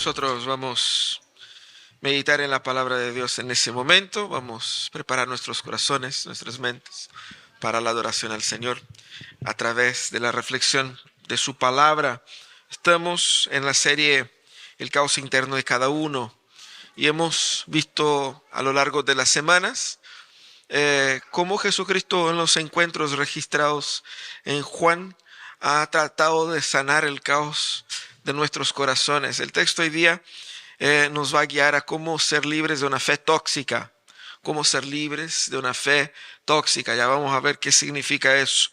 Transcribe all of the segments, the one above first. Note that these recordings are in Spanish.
Nosotros vamos a meditar en la palabra de Dios en ese momento. Vamos a preparar nuestros corazones, nuestras mentes para la adoración al Señor a través de la reflexión de su palabra. Estamos en la serie El caos interno de cada uno y hemos visto a lo largo de las semanas cómo Jesucristo en los encuentros registrados en Juan ha tratado de sanar el caos de nuestros corazones. El texto hoy día nos va a guiar a cómo ser libres de una fe tóxica. Cómo ser libres de una fe tóxica. Ya vamos a ver qué significa eso.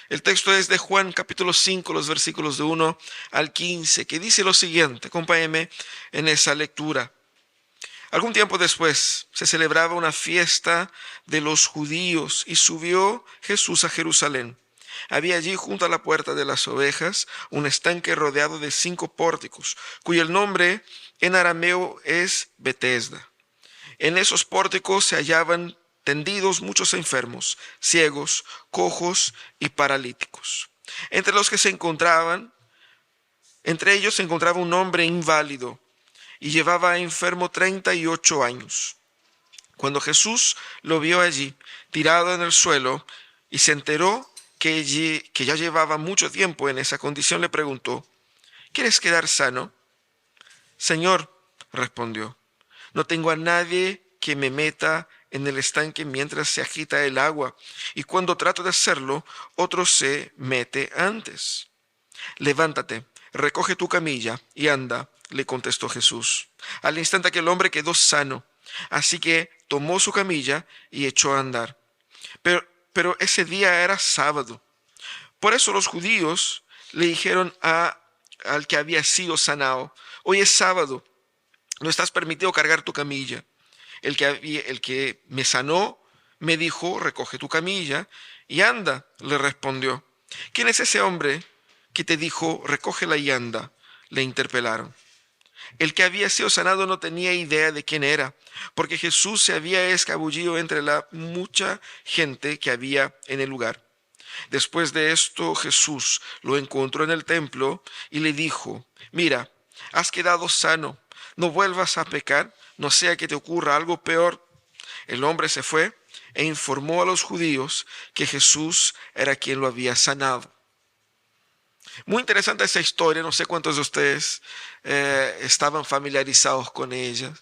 El texto es de Juan capítulo 5, los versículos de 1 al 15, que dice lo siguiente. Acompáñenme en esa lectura. Algún tiempo después se celebraba una fiesta de los judíos y subió Jesús a Jerusalén. Había allí junto a la puerta de las ovejas un estanque rodeado de 5 pórticos, cuyo nombre en arameo es Betesda. En esos pórticos se hallaban tendidos muchos enfermos, ciegos, cojos y paralíticos. Entre ellos se encontraba un hombre inválido y llevaba enfermo 38 años. Cuando Jesús lo vio allí, tirado en el suelo, y se enteró que ya llevaba mucho tiempo en esa condición, le preguntó: ¿quieres quedar sano? Señor, respondió, no tengo a nadie que me meta en el estanque mientras se agita el agua, y cuando trato de hacerlo, otro se mete antes. Levántate, recoge tu camilla y anda, le contestó Jesús. Al instante aquel hombre quedó sano, así que tomó su camilla y echó a andar. Pero ese día era sábado. Por eso los judíos le dijeron al que había sido sanado: hoy es sábado, no estás permitido cargar tu camilla. El que me sanó me dijo: recoge tu camilla y anda, le respondió. ¿Quién es ese hombre que te dijo: recógela y anda?, le interpelaron. El que había sido sanado no tenía idea de quién era, porque Jesús se había escabullido entre la mucha gente que había en el lugar. Después de esto, Jesús lo encontró en el templo y le dijo: mira, has quedado sano, no vuelvas a pecar, no sea que te ocurra algo peor. El hombre se fue e informó a los judíos que Jesús era quien lo había sanado. Muy interesante esa historia, no sé cuántos de ustedes estaban familiarizados con ella,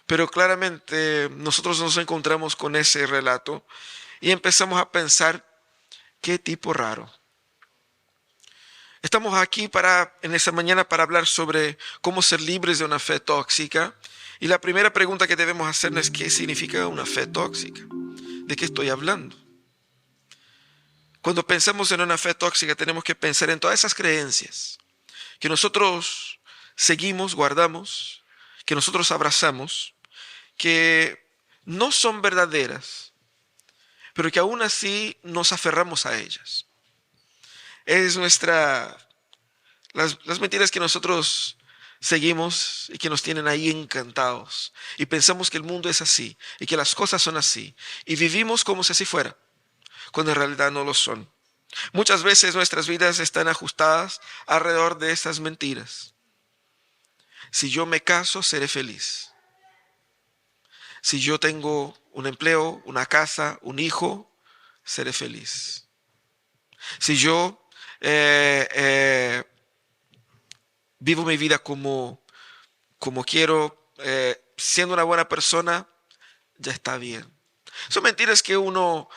pero claramente nosotros nos encontramos con ese relato y empezamos a pensar: qué tipo raro. Estamos aquí en esta mañana para hablar sobre cómo ser libres de una fe tóxica, y la primera pregunta que debemos hacernos es: ¿qué significa una fe tóxica? ¿De qué estoy hablando? Cuando pensamos en una fe tóxica, tenemos que pensar en todas esas creencias que nosotros seguimos, guardamos, que nosotros abrazamos, que no son verdaderas, pero que aún así nos aferramos a ellas. Es las mentiras que nosotros seguimos y que nos tienen ahí encantados. Y pensamos que el mundo es así y que las cosas son así. Y vivimos como si así fuera, cuando en realidad no lo son. Muchas veces nuestras vidas están ajustadas alrededor de estas mentiras. Si yo me caso, seré feliz. Si yo tengo un empleo, una casa, un hijo, seré feliz. Si yo vivo mi vida como quiero, siendo una buena persona, ya está bien. Son mentiras que uno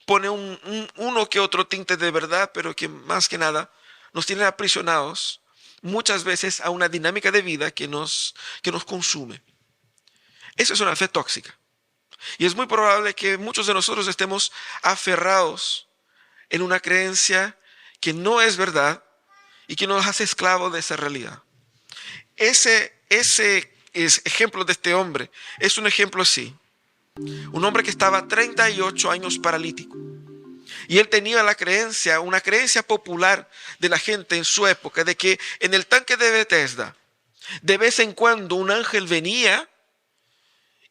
pone uno que otro tinte de verdad, pero que más que nada nos tienen aprisionados muchas veces a una dinámica de vida que nos consume. Eso es una fe tóxica. Y es muy probable que muchos de nosotros estemos aferrados en una creencia que no es verdad y que nos hace esclavos de esa realidad. Ese ejemplo de este hombre es un ejemplo así. Un hombre que estaba 38 años paralítico. Y él tenía una creencia popular de la gente en su época, de que en el tanque de Betesda, de vez en cuando un ángel venía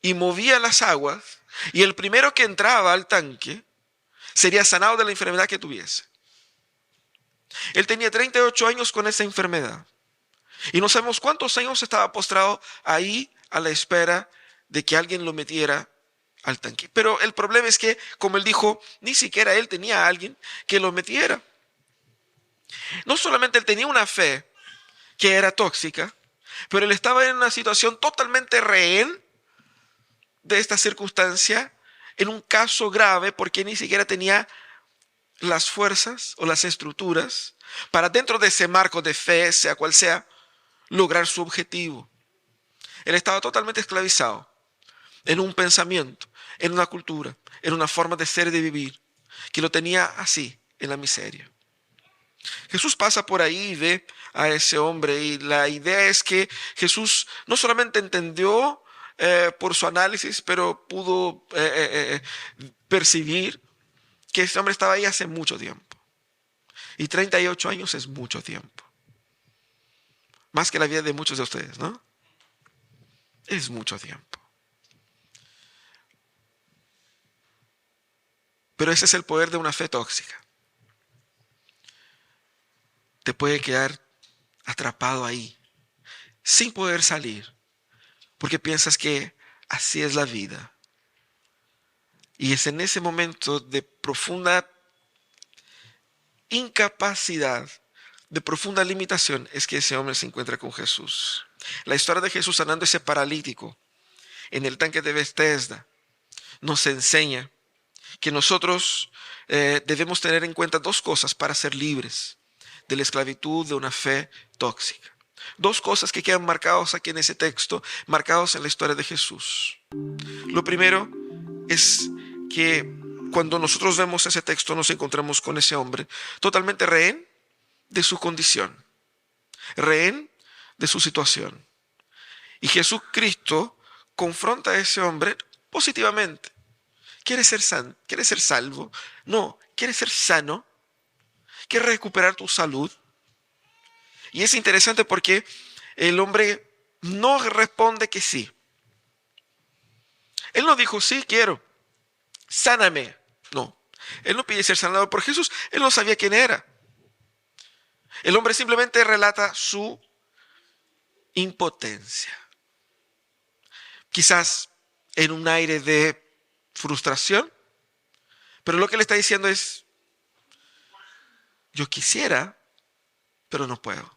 y movía las aguas, y el primero que entraba al tanque sería sanado de la enfermedad que tuviese. Él tenía 38 años con esa enfermedad. Y no sabemos cuántos años estaba postrado ahí a la espera de que alguien lo metiera al tanque. Pero el problema es que, como él dijo, ni siquiera él tenía a alguien que lo metiera. No solamente él tenía una fe que era tóxica, pero él estaba en una situación totalmente rehén de esta circunstancia, en un caso grave, porque ni siquiera tenía las fuerzas o las estructuras para, dentro de ese marco de fe, sea cual sea, lograr su objetivo. Él estaba totalmente esclavizado en un pensamiento, en una cultura, en una forma de ser y de vivir, que lo tenía así, en la miseria. Jesús pasa por ahí y ve a ese hombre, y la idea es que Jesús no solamente entendió por su análisis, pero pudo percibir que ese hombre estaba ahí hace mucho tiempo. Y 38 años es mucho tiempo. Más que la vida de muchos de ustedes, ¿no? Es mucho tiempo. Pero ese es el poder de una fe tóxica. Te puede quedar atrapado ahí, sin poder salir, porque piensas que así es la vida. Y es en ese momento de profunda incapacidad, de profunda limitación, es que ese hombre se encuentra con Jesús. La historia de Jesús sanando ese paralítico en el tanque de Bethesda nos enseña que nosotros debemos tener en cuenta dos cosas para ser libres de la esclavitud de una fe tóxica. Dos cosas que quedan marcados aquí en ese texto, marcados en la historia de Jesús. Lo primero es que cuando nosotros vemos ese texto nos encontramos con ese hombre totalmente rehén de su condición, rehén de su situación. Y Jesucristo confronta a ese hombre positivamente. ¿Quieres ser sano? ¿Quieres ser salvo? No. ¿Quieres ser sano? ¿Quieres recuperar tu salud? Y es interesante porque el hombre no responde que sí. Él no dijo, sí, quiero, sáname. No. Él no pide ser sanado por Jesús. Él no sabía quién era. El hombre simplemente relata su impotencia. Quizás en un aire de frustración, pero lo que le está diciendo es, yo quisiera, pero no puedo.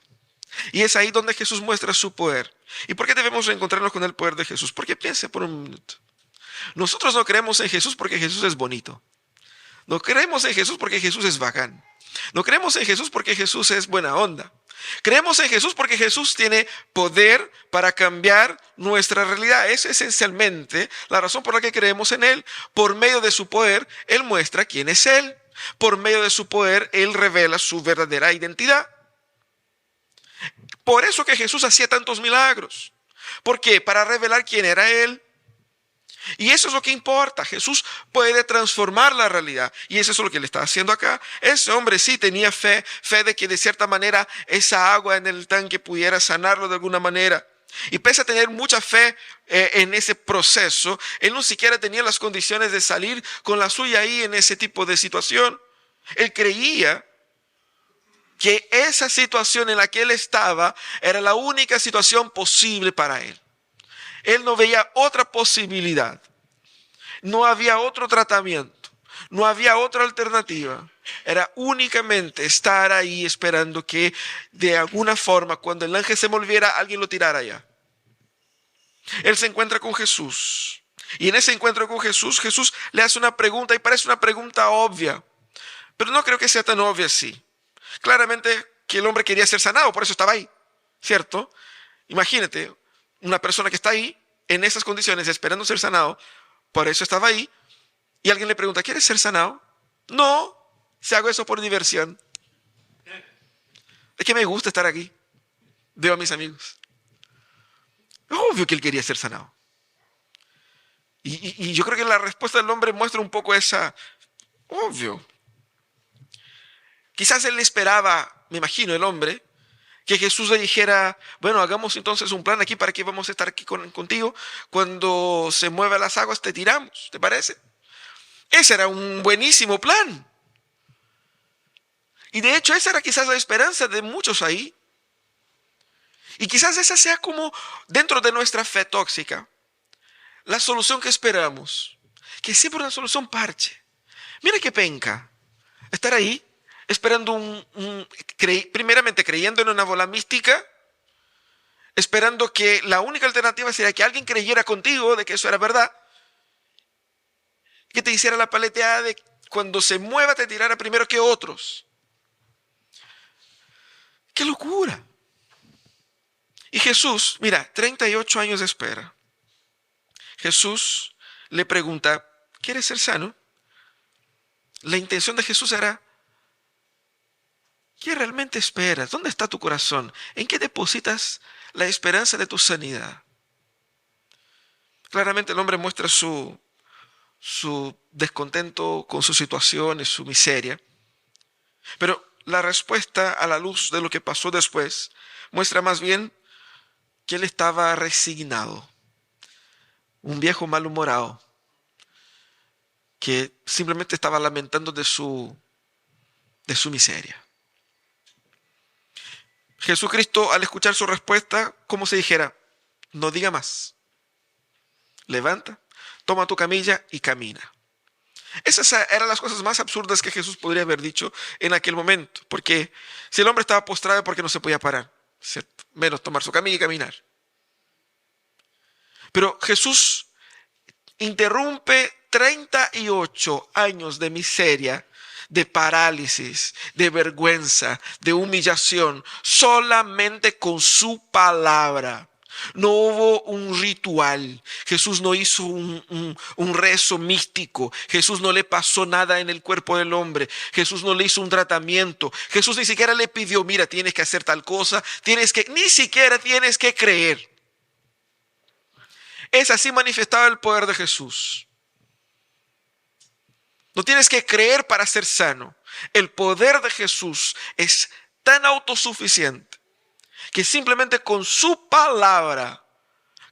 Y es ahí donde Jesús muestra su poder. ¿Y por qué debemos reencontrarnos con el poder de Jesús? Porque piense por un minuto. Nosotros no creemos en Jesús porque Jesús es bonito. No creemos en Jesús porque Jesús es bacán. No creemos en Jesús porque Jesús es buena onda. Creemos en Jesús porque Jesús tiene poder para cambiar nuestra realidad. Es esencialmente la razón por la que creemos en Él. Por medio de su poder, Él muestra quién es Él. Por medio de su poder, Él revela su verdadera identidad. Por eso que Jesús hacía tantos milagros. ¿Por qué? Para revelar quién era Él. Y eso es lo que importa. Jesús puede transformar la realidad. Y eso es lo que le está haciendo acá. Ese hombre sí tenía fe de que de cierta manera esa agua en el tanque pudiera sanarlo de alguna manera. Y pese a tener mucha fe en ese proceso, él no siquiera tenía las condiciones de salir con la suya ahí en ese tipo de situación. Él creía que esa situación en la que él estaba era la única situación posible para él. Él no veía otra posibilidad. No había otro tratamiento. No había otra alternativa. Era únicamente estar ahí esperando que de alguna forma, cuando el ángel se volviera, alguien lo tirara allá. Él se encuentra con Jesús. Y en ese encuentro con Jesús, Jesús le hace una pregunta y parece una pregunta obvia. Pero no creo que sea tan obvia así. Claramente que el hombre quería ser sanado, por eso estaba ahí. ¿Cierto? Imagínate, una persona que está ahí, en esas condiciones, esperando ser sanado, por eso estaba ahí, y alguien le pregunta, ¿quieres ser sanado? No, si hago eso por diversión. Es que me gusta estar aquí. Veo a mis amigos. Obvio que él quería ser sanado. Y yo creo que la respuesta del hombre muestra un poco esa, obvio. Quizás él esperaba, me imagino, el hombre, que Jesús le dijera, bueno, hagamos entonces un plan aquí para que vamos a estar aquí contigo. Cuando se muevan las aguas te tiramos, ¿te parece? Ese era un buenísimo plan. Y de hecho esa era quizás la esperanza de muchos ahí. Y quizás esa sea como dentro de nuestra fe tóxica, la solución que esperamos, que es siempre una solución parche. Mira qué penca estar ahí esperando primeramente creyendo en una bola mística, esperando que la única alternativa sería que alguien creyera contigo de que eso era verdad, que te hiciera la paleteada de cuando se mueva te tirara primero que otros. ¡Qué locura! Y Jesús, mira, 38 años de espera. Jesús le pregunta, ¿quieres ser sano? La intención de Jesús era, ¿qué realmente esperas? ¿Dónde está tu corazón? ¿En qué depositas la esperanza de tu sanidad? Claramente el hombre muestra su descontento con su situación y su miseria. Pero la respuesta a la luz de lo que pasó después muestra más bien que él estaba resignado, un viejo malhumorado, que simplemente estaba lamentando de su miseria. Jesucristo, al escuchar su respuesta, como si dijera, no diga más. Levanta, toma tu camilla y camina. Esas eran las cosas más absurdas que Jesús podría haber dicho en aquel momento, porque si el hombre estaba postrado es porque no se podía parar, ¿cierto? Menos tomar su camilla y caminar. Pero Jesús interrumpe 38 años de miseria, de parálisis, de vergüenza, de humillación, solamente con su palabra. No hubo un ritual. Jesús no hizo un rezo místico. Jesús no le pasó nada en el cuerpo del hombre. Jesús no le hizo un tratamiento. Jesús ni siquiera le pidió, mira, tienes que hacer tal cosa. Ni siquiera tienes que creer. Es así manifestado el poder de Jesús. No tienes que creer para ser sano. El poder de Jesús es tan autosuficiente que simplemente con su palabra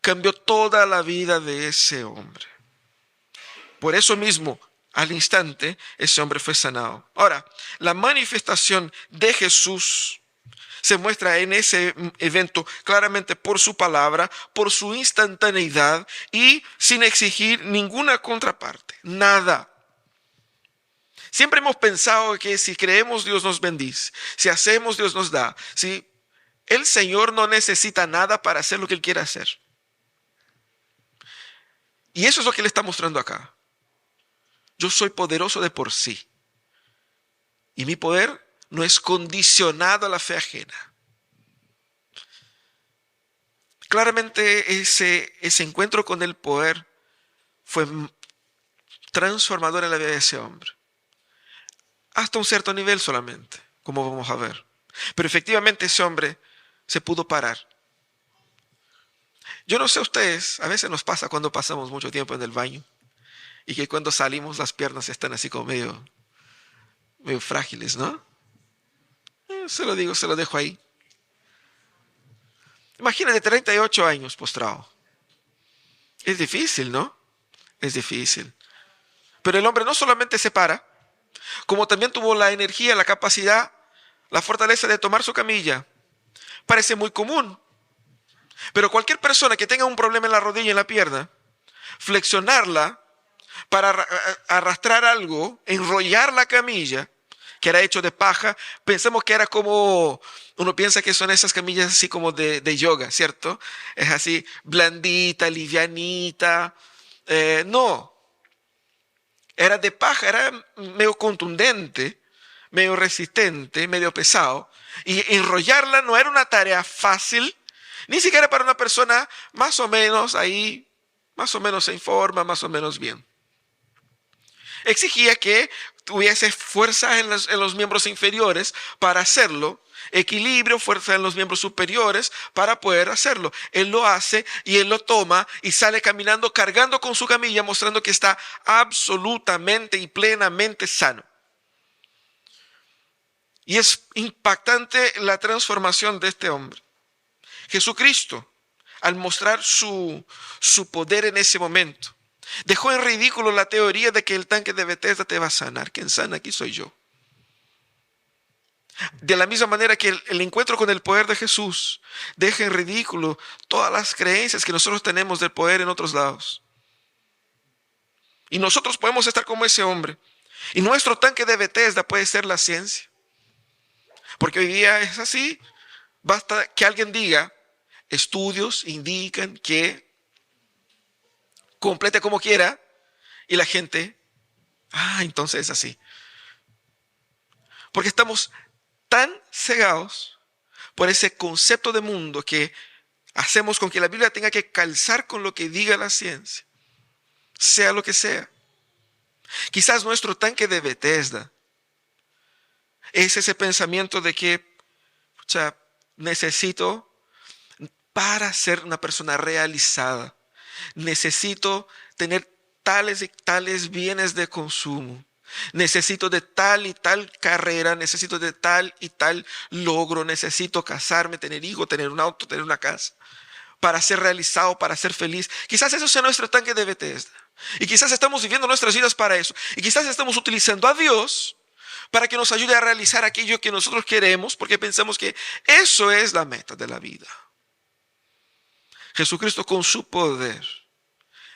cambió toda la vida de ese hombre. Por eso mismo, al instante, ese hombre fue sanado. Ahora, la manifestación de Jesús se muestra en ese evento claramente por su palabra, por su instantaneidad y sin exigir ninguna contraparte, nada. Siempre hemos pensado que si creemos, Dios nos bendice. Si hacemos, Dios nos da. Si el Señor no necesita nada para hacer lo que Él quiere hacer. Y eso es lo que Él está mostrando acá. Yo soy poderoso de por sí. Y mi poder no es condicionado a la fe ajena. Claramente ese encuentro con el poder fue transformador en la vida de ese hombre. Hasta un cierto nivel solamente, como vamos a ver. Pero efectivamente ese hombre se pudo parar. Yo no sé ustedes, a veces nos pasa cuando pasamos mucho tiempo en el baño y que cuando salimos las piernas están así como medio frágiles, ¿no? Se lo digo, se lo dejo ahí. Imagínate 38 años postrado. Es difícil, ¿no? Es difícil. Pero el hombre no solamente se para, como también tuvo la energía, la capacidad, la fortaleza de tomar su camilla. Parece muy común. Pero cualquier persona que tenga un problema en la rodilla y en la pierna, flexionarla para arrastrar algo, enrollar la camilla, que era hecho de paja, pensamos que era como, uno piensa que son esas camillas así como de yoga, ¿cierto? Es así, blandita, livianita. No, era de paja, era medio contundente, medio resistente, medio pesado. Y enrollarla no era una tarea fácil, ni siquiera para una persona más o menos ahí, más o menos en forma, más o menos bien. Exigía que tuviese fuerza en los miembros inferiores para hacerlo, equilibrio, fuerza en los miembros superiores para poder hacerlo. Él lo hace y él lo toma y sale caminando, cargando con su camilla, mostrando que está absolutamente y plenamente sano. Y es impactante la transformación de este hombre. Jesucristo, al mostrar su poder en ese momento, dejó en ridículo la teoría de que el tanque de Bethesda te va a sanar. ¿Quién sana aquí soy yo? De la misma manera que el encuentro con el poder de Jesús deja en ridículo todas las creencias que nosotros tenemos del poder en otros lados. Y nosotros podemos estar como ese hombre. Y nuestro tanque de Bethesda puede ser la ciencia. Porque hoy día es así. Basta que alguien diga, estudios indican que complete como quiera, y la gente, entonces es así. Porque estamos tan cegados por ese concepto de mundo que hacemos con que la Biblia tenga que calzar con lo que diga la ciencia, sea lo que sea. Quizás nuestro tanque de Bethesda es ese pensamiento de que necesito, para ser una persona realizada, necesito tener tales y tales bienes de consumo. Necesito de tal y tal carrera, necesito de tal y tal logro, necesito casarme, tener hijos, tener un auto, tener una casa, para ser realizado, para ser feliz. Quizás eso sea nuestro tanque de Bethesda. Y quizás estamos viviendo nuestras vidas para eso. Y quizás estamos utilizando a Dios para que nos ayude a realizar aquello que nosotros queremos, porque pensamos que eso es la meta de la vida. Jesucristo con su poder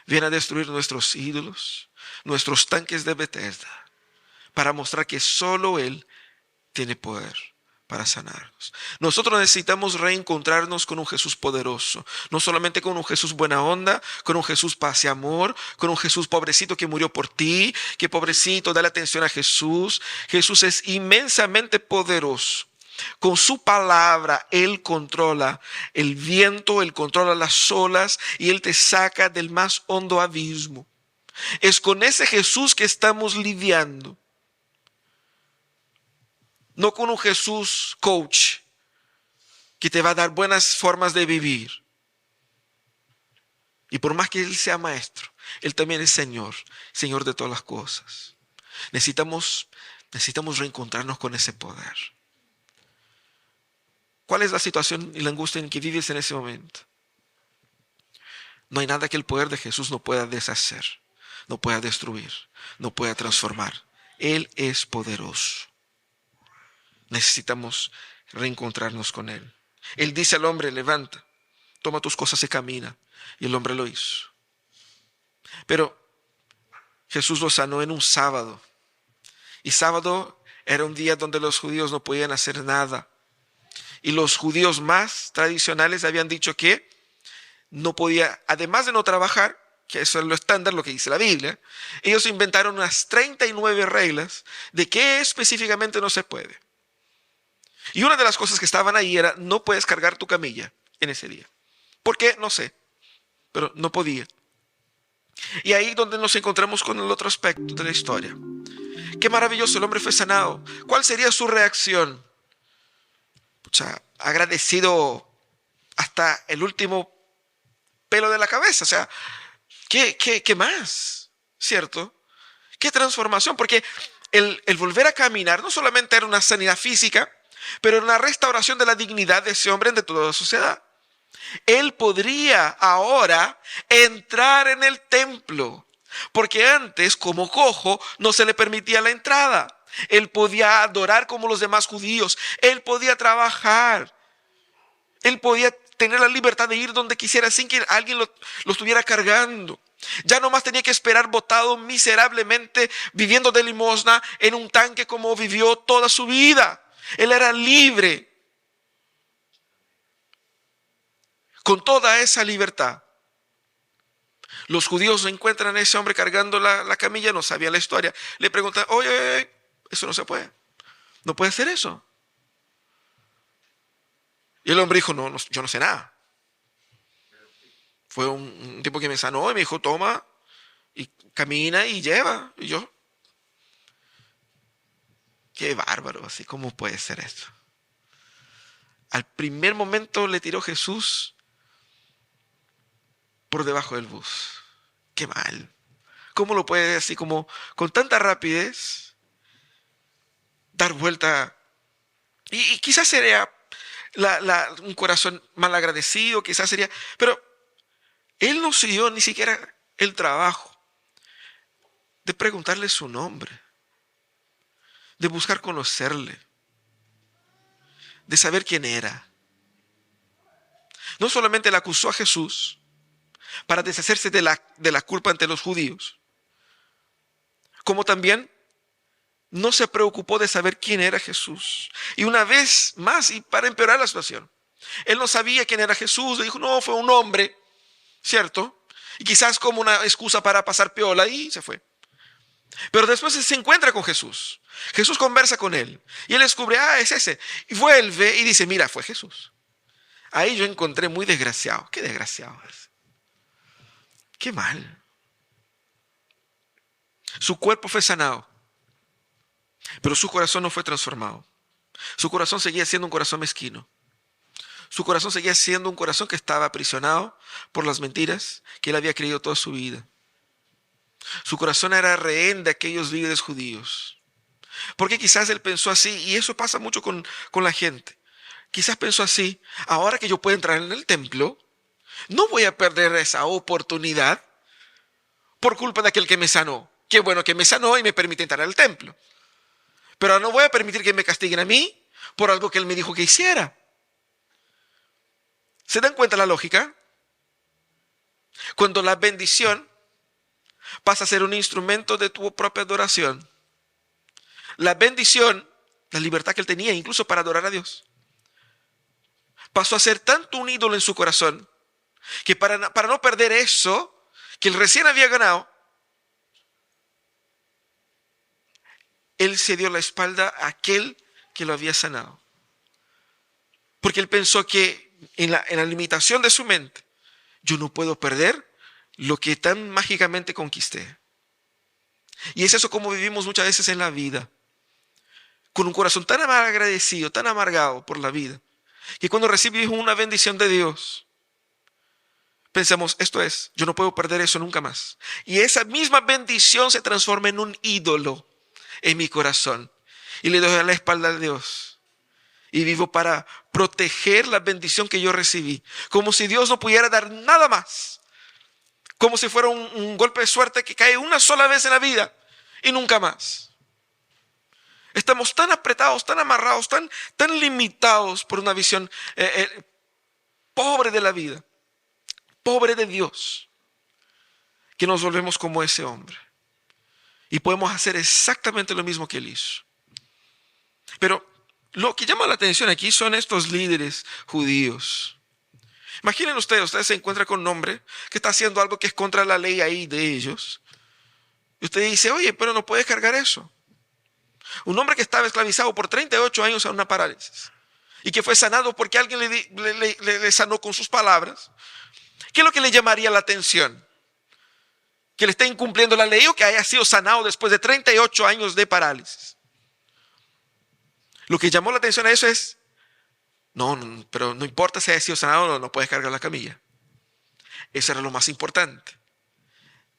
viene a destruir nuestros ídolos, nuestros tanques de Bethesda, para mostrar que solo Él tiene poder para sanarnos. Nosotros necesitamos reencontrarnos con un Jesús poderoso, no solamente con un Jesús buena onda, con un Jesús paz y amor, con un Jesús pobrecito que murió por ti, que pobrecito, dale atención a Jesús. Jesús es inmensamente poderoso. Con su palabra Él controla el viento, Él controla las olas y Él te saca del más hondo abismo. Es con ese Jesús que estamos lidiando. No con un Jesús coach que te va a dar buenas formas de vivir. Y por más que Él sea maestro, Él también es Señor, Señor de todas las cosas. Necesitamos reencontrarnos con ese poder. ¿Cuál es la situación y la angustia en que vives en ese momento? No hay nada que el poder de Jesús no pueda deshacer, no pueda destruir, no pueda transformar. Él es poderoso. Necesitamos reencontrarnos con Él. Él dice al hombre, levanta, toma tus cosas y camina. Y el hombre lo hizo. Pero Jesús lo sanó en un sábado. Y sábado era un día donde los judíos no podían hacer nada. Y los judíos más tradicionales habían dicho que no podía, además de no trabajar, que eso es lo estándar, lo que dice la Biblia, ellos inventaron unas 39 reglas de qué específicamente no se puede. Y una de las cosas que estaban ahí era, no puedes cargar tu camilla en ese día. ¿Por qué? No sé, pero no podía. Y ahí donde nos encontramos con el otro aspecto de la historia. Qué maravilloso, el hombre fue sanado. ¿Cuál sería su reacción? Agradecido hasta el último pelo de la cabeza. O sea, ¿qué más? ¿Cierto? ¿Qué transformación? Porque el volver a caminar no solamente era una sanidad física, pero una restauración de la dignidad de ese hombre de toda la sociedad. Él podría ahora entrar en el templo, porque antes, como cojo, no se le permitía la entrada. Él podía adorar como los demás judíos, él podía trabajar, él podía tener la libertad de ir donde quisiera sin que alguien lo estuviera cargando. Ya no más tenía que esperar botado miserablemente, viviendo de limosna en un tanque como vivió toda su vida. Él era libre. Con toda esa libertad, los judíos encuentran a ese hombre cargando la camilla, no sabían la historia. Le preguntan, oye, eso no se puede. No puede hacer eso. Y el hombre dijo, no, yo no sé nada. Fue un tipo que me sanó y me dijo, toma, y camina y lleva. Y yo, qué bárbaro, así, ¿cómo puede ser esto? Al primer momento le tiró Jesús por debajo del bus. Qué mal. ¿Cómo lo puede así como con tanta rapidez dar vuelta? Y quizás sería un corazón mal agradecido, quizás sería, pero él no se dio ni siquiera el trabajo de preguntarle su nombre, de buscar conocerle. de saber quién era. No solamente le acusó a Jesús para deshacerse de la culpa ante los judíos, como también no se preocupó de saber quién era Jesús. Y una vez más, y para empeorar la situación, él no sabía quién era Jesús, le dijo, no, fue un hombre, ¿cierto? Y quizás como una excusa para pasar piola y se fue. Pero después se encuentra con Jesús. Jesús conversa con él y él descubre, es ese. Y vuelve y dice, mira, fue Jesús. Ahí yo encontré muy desgraciado. Qué desgraciado es. Qué mal. Su cuerpo fue sanado, pero su corazón no fue transformado. Su corazón seguía siendo un corazón mezquino. Su corazón seguía siendo un corazón que estaba aprisionado por las mentiras que él había creído toda su vida. Su corazón era rehén de aquellos líderes judíos. Porque quizás él pensó así, y eso pasa mucho con la gente. Quizás pensó así, ahora que yo puedo entrar en el templo, no voy a perder esa oportunidad por culpa de aquel que me sanó. Qué bueno que me sanó y me permite entrar al templo. Pero no voy a permitir que me castiguen a mí por algo que él me dijo que hiciera. ¿Se dan cuenta la lógica? Cuando la bendición pasa a ser un instrumento de tu propia adoración. La bendición, la libertad que él tenía incluso para adorar a Dios, pasó a ser tanto un ídolo en su corazón que para no perder eso que él recién había ganado, él se dio la espalda a aquel que lo había sanado. Porque él pensó que en la limitación de su mente, yo no puedo perder lo que tan mágicamente conquisté. Y es eso como vivimos muchas veces en la vida, con un corazón tan agradecido, tan amargado por la vida, que cuando recibimos una bendición de Dios, pensamos, yo no puedo perder eso nunca más. Y esa misma bendición se transforma en un ídolo en mi corazón. Y le doy la espalda a Dios. Y vivo para proteger la bendición que yo recibí. Como si Dios no pudiera dar nada más. Como si fuera un golpe de suerte que cae una sola vez en la vida y nunca más. Estamos tan apretados, tan amarrados, tan limitados por una visión pobre de la vida, pobre de Dios, que nos volvemos como ese hombre. Y podemos hacer exactamente lo mismo que él hizo. Pero lo que llama la atención aquí son estos líderes judíos. Imaginen ustedes se encuentran con un hombre que está haciendo algo que es contra la ley ahí de ellos. Y usted dice, oye, pero no puedes cargar eso. Un hombre que estaba esclavizado por 38 años a una parálisis y que fue sanado porque alguien le sanó con sus palabras. ¿Qué es lo que le llamaría la atención? ¿Que le esté incumpliendo la ley o que haya sido sanado después de 38 años de parálisis? Lo que llamó la atención a eso es, no, pero no importa si haya sido sanado o no puedes cargar la camilla. Eso era lo más importante.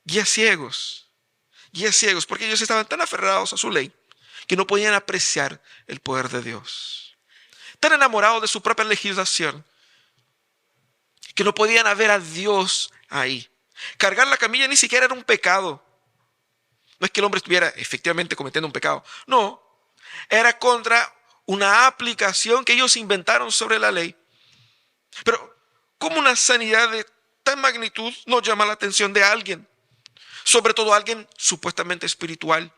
Guías ciegos, porque ellos estaban tan aferrados a su ley que no podían apreciar el poder de Dios. Tan enamorados de su propia legislación que no podían ver a Dios ahí. Cargar la camilla ni siquiera era un pecado. No es que el hombre estuviera efectivamente cometiendo un pecado. No, era contra una aplicación que ellos inventaron sobre la ley. Pero, ¿cómo una sanidad de tan magnitud no llama la atención de alguien? Sobre todo alguien supuestamente espiritual.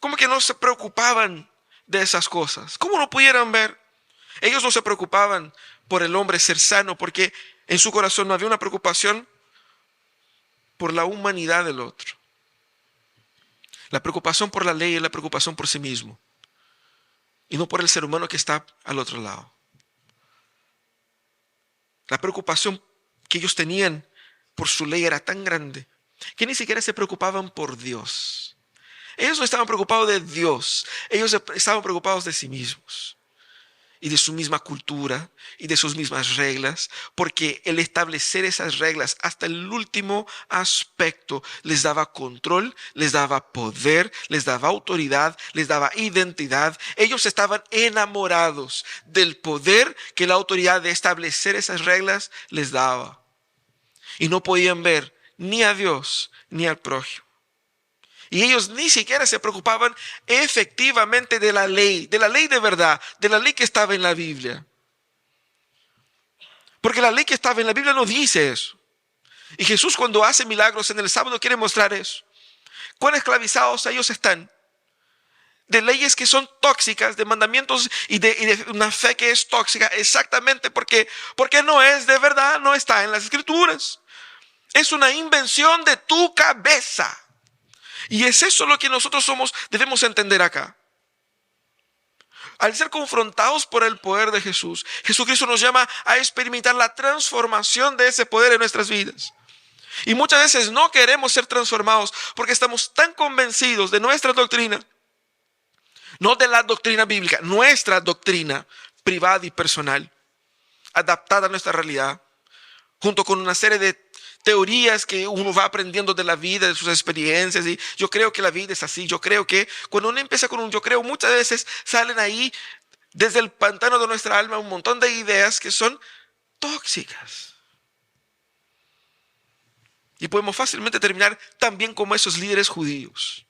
¿Cómo que no se preocupaban de esas cosas? ¿Cómo no pudieran ver? Ellos no se preocupaban por el hombre ser sano porque en su corazón no había una preocupación por la humanidad del otro. La preocupación por la ley es la preocupación por sí mismo y no por el ser humano que está al otro lado. La preocupación que ellos tenían por su ley era tan grande que ni siquiera se preocupaban por Dios. Ellos no estaban preocupados de Dios, ellos estaban preocupados de sí mismos y de su misma cultura y de sus mismas reglas, porque el establecer esas reglas hasta el último aspecto les daba control, les daba poder, les daba autoridad, les daba identidad. Ellos estaban enamorados del poder que la autoridad de establecer esas reglas les daba y no podían ver ni a Dios ni al prójimo. Y ellos ni siquiera se preocupaban efectivamente de la ley de verdad, de la ley que estaba en la Biblia. Porque la ley que estaba en la Biblia no dice eso. Y Jesús, cuando hace milagros en el sábado, quiere mostrar eso. Cuán esclavizados ellos están de leyes que son tóxicas, de mandamientos y de una fe que es tóxica, exactamente porque no es de verdad, no está en las Escrituras. Es una invención de tu cabeza. Y es eso lo que nosotros debemos entender acá. Al ser confrontados por el poder de Jesús, Jesucristo nos llama a experimentar la transformación de ese poder en nuestras vidas. Y muchas veces no queremos ser transformados porque estamos tan convencidos de nuestra doctrina, no de la doctrina bíblica, nuestra doctrina privada y personal, adaptada a nuestra realidad, junto con una serie de teorías que uno va aprendiendo de la vida, de sus experiencias. Y yo creo que la vida es así. Yo creo que cuando uno empieza con un yo creo, muchas veces salen ahí desde el pantano de nuestra alma un montón de ideas que son tóxicas. Y podemos fácilmente terminar también como esos líderes judíos,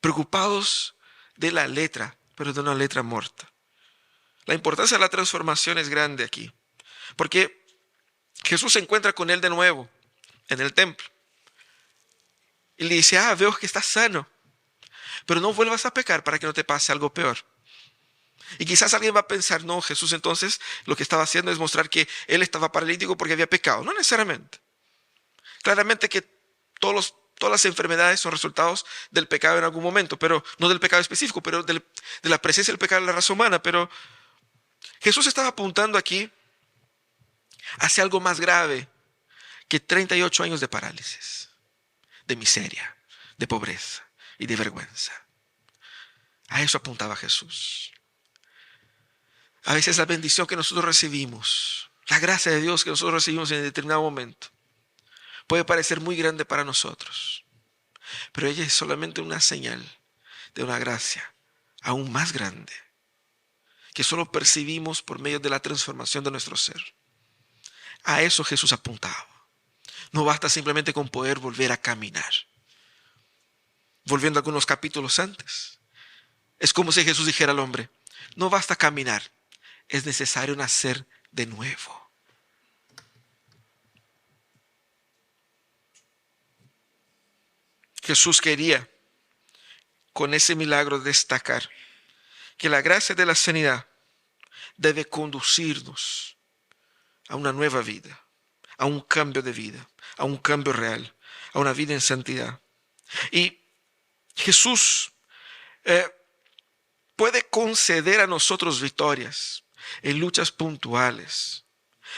preocupados de la letra, pero de una letra muerta. La importancia de la transformación es grande aquí, porque Jesús se encuentra con él de nuevo en el templo. Y le dice, veo que estás sano, pero no vuelvas a pecar para que no te pase algo peor. Y quizás alguien va a pensar, no, Jesús entonces lo que estaba haciendo es mostrar que él estaba paralítico porque había pecado. No necesariamente. Claramente que todas las enfermedades son resultados del pecado en algún momento, pero no del pecado específico, pero de la presencia del pecado en la raza humana. Pero Jesús estaba apuntando aquí hacia algo más grave que 38 años de parálisis, de miseria, de pobreza y de vergüenza. A eso apuntaba Jesús. A veces la bendición que nosotros recibimos, la gracia de Dios que nosotros recibimos en determinado momento, puede parecer muy grande para nosotros, pero ella es solamente una señal de una gracia aún más grande, que solo percibimos por medio de la transformación de nuestro ser. A eso Jesús apuntaba. No basta simplemente con poder volver a caminar. Volviendo a algunos capítulos antes, es como si Jesús dijera al hombre, no basta caminar, es necesario nacer de nuevo. Jesús quería con ese milagro destacar que la gracia de la sanidad debe conducirnos a una nueva vida, a un cambio de vida, a un cambio real, a una vida en santidad. Y Jesús puede conceder a nosotros victorias en luchas puntuales,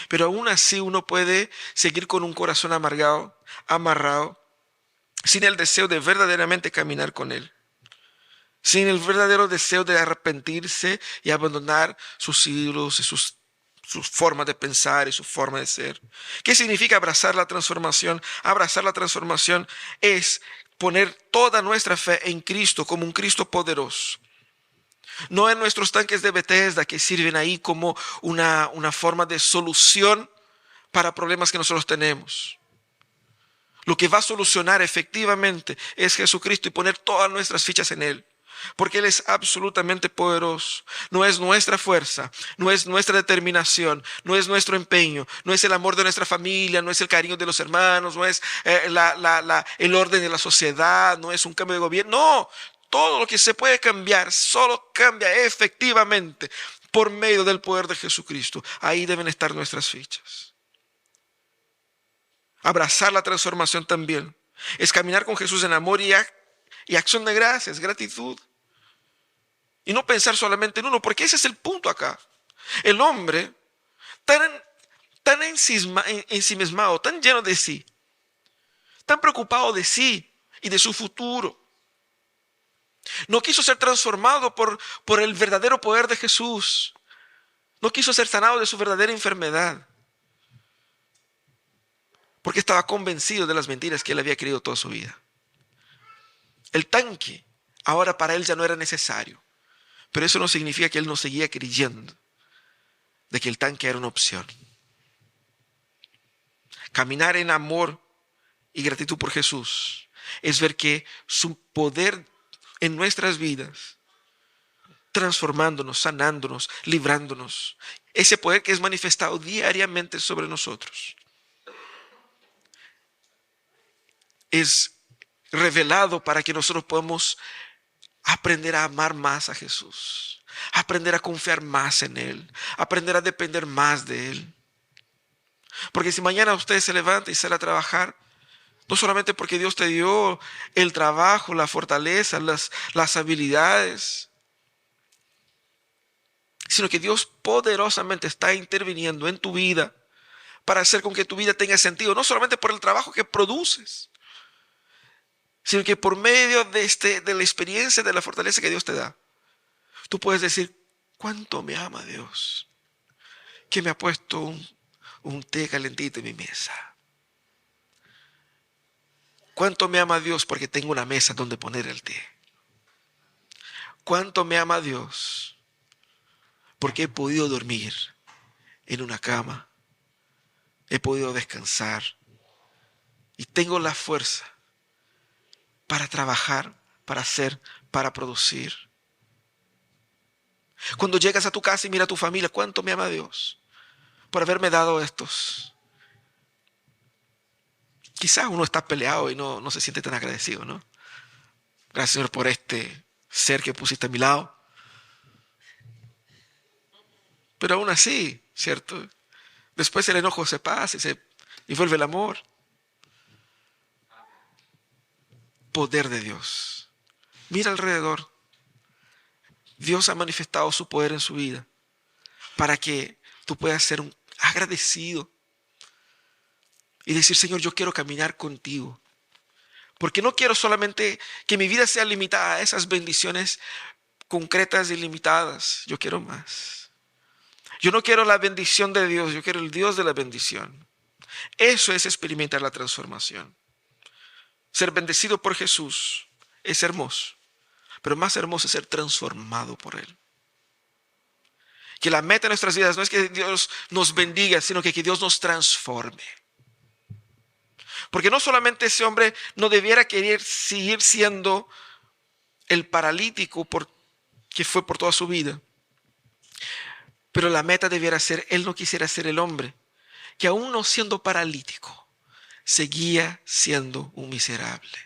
pero aún así uno puede seguir con un corazón amarrado, sin el deseo de verdaderamente caminar con Él, sin el verdadero deseo de arrepentirse y abandonar sus ídolos y sus formas de pensar y su forma de ser. ¿Qué significa abrazar la transformación? Abrazar la transformación es poner toda nuestra fe en Cristo como un Cristo poderoso. No en nuestros tanques de Bethesda que sirven ahí como una forma de solución para problemas que nosotros tenemos. Lo que va a solucionar efectivamente es Jesucristo y poner todas nuestras fichas en Él. Porque Él es absolutamente poderoso. No es nuestra fuerza, no es nuestra determinación, no es nuestro empeño, no es el amor de nuestra familia, no es el cariño de los hermanos, no es el orden de la sociedad, no es un cambio de gobierno. No, todo lo que se puede cambiar solo cambia efectivamente por medio del poder de Jesucristo. Ahí deben estar nuestras fichas. Abrazar la transformación también es caminar con Jesús en amor y acción de gracias, gratitud. Y no pensar solamente en uno, porque ese es el punto acá. El hombre tan ensimismado, tan lleno de sí, tan preocupado de sí y de su futuro, no quiso ser transformado por el verdadero poder de Jesús. No quiso ser sanado de su verdadera enfermedad, porque estaba convencido de las mentiras que él había creído toda su vida. El tanque ahora para él ya no era necesario, pero eso no significa que él no seguía creyendo de que el tanque era una opción. Caminar en amor y gratitud por Jesús es ver que su poder en nuestras vidas, transformándonos, sanándonos, librándonos, ese poder que es manifestado diariamente sobre nosotros, es revelado para que nosotros podamos aprender a amar más a Jesús, aprender a confiar más en Él, aprender a depender más de Él. Porque si mañana usted se levanta y sale a trabajar, no solamente porque Dios te dio el trabajo, la fortaleza, las habilidades, sino que Dios poderosamente está interviniendo en tu vida para hacer con que tu vida tenga sentido, no solamente por el trabajo que produces, sino que por medio de la experiencia, de la fortaleza que Dios te da, tú puedes decir, ¿cuánto me ama Dios? Que me ha puesto un té calentito en mi mesa. ¿Cuánto me ama Dios porque tengo una mesa donde poner el té? ¿Cuánto me ama Dios porque he podido dormir en una cama? He podido descansar y tengo la fuerza para trabajar, para hacer, para producir. Cuando llegas a tu casa y mira a tu familia, ¿cuánto me ama Dios por haberme dado estos? Quizás uno está peleado y no se siente tan agradecido, ¿no? Gracias, Señor, por este ser que pusiste a mi lado. Pero aún así, ¿cierto? Después el enojo se pasa y vuelve el amor. Poder de Dios. Mira alrededor. Dios ha manifestado su poder en su vida para que tú puedas ser un agradecido y decir, Señor, yo quiero caminar contigo. Porque no quiero solamente que mi vida sea limitada a esas bendiciones concretas y limitadas. Yo quiero más. Yo no quiero la bendición de Dios, yo quiero el Dios de la bendición. Eso es experimentar la transformación. Ser bendecido por Jesús es hermoso, pero más hermoso es ser transformado por Él. Que la meta de nuestras vidas no es que Dios nos bendiga, sino que Dios nos transforme. Porque no solamente ese hombre no debiera querer seguir siendo el paralítico que fue por toda su vida, pero la meta debiera ser, él no quisiera ser el hombre que aún no siendo paralítico, seguía siendo un miserable.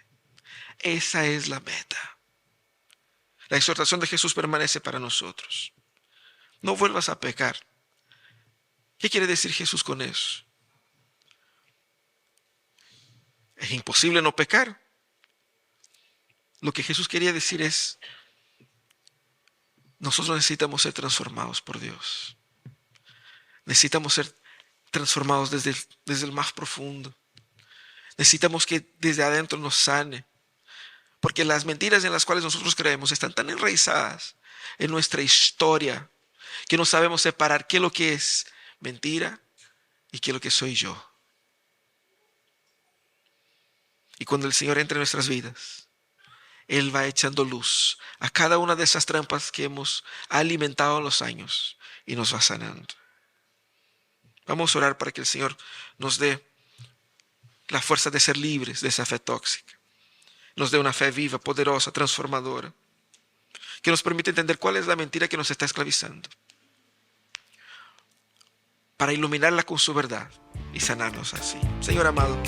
Esa es la meta. La exhortación de Jesús permanece para nosotros. No vuelvas a pecar. ¿Qué quiere decir Jesús con eso? Es imposible no pecar. Lo que Jesús quería decir es, nosotros necesitamos ser transformados por Dios. Necesitamos ser transformados desde el más profundo. Necesitamos que desde adentro nos sane. Porque las mentiras en las cuales nosotros creemos están tan enraizadas en nuestra historia que no sabemos separar qué es lo que es mentira y qué es lo que soy yo. Y cuando el Señor entra en nuestras vidas, Él va echando luz a cada una de esas trampas que hemos alimentado a los años y nos va sanando. Vamos a orar para que el Señor nos dé la fuerza de ser libres de esa fe tóxica. Nos dé una fe viva, poderosa, transformadora, que nos permite entender cuál es la mentira que nos está esclavizando, para iluminarla con su verdad y sanarnos así. Señor amado,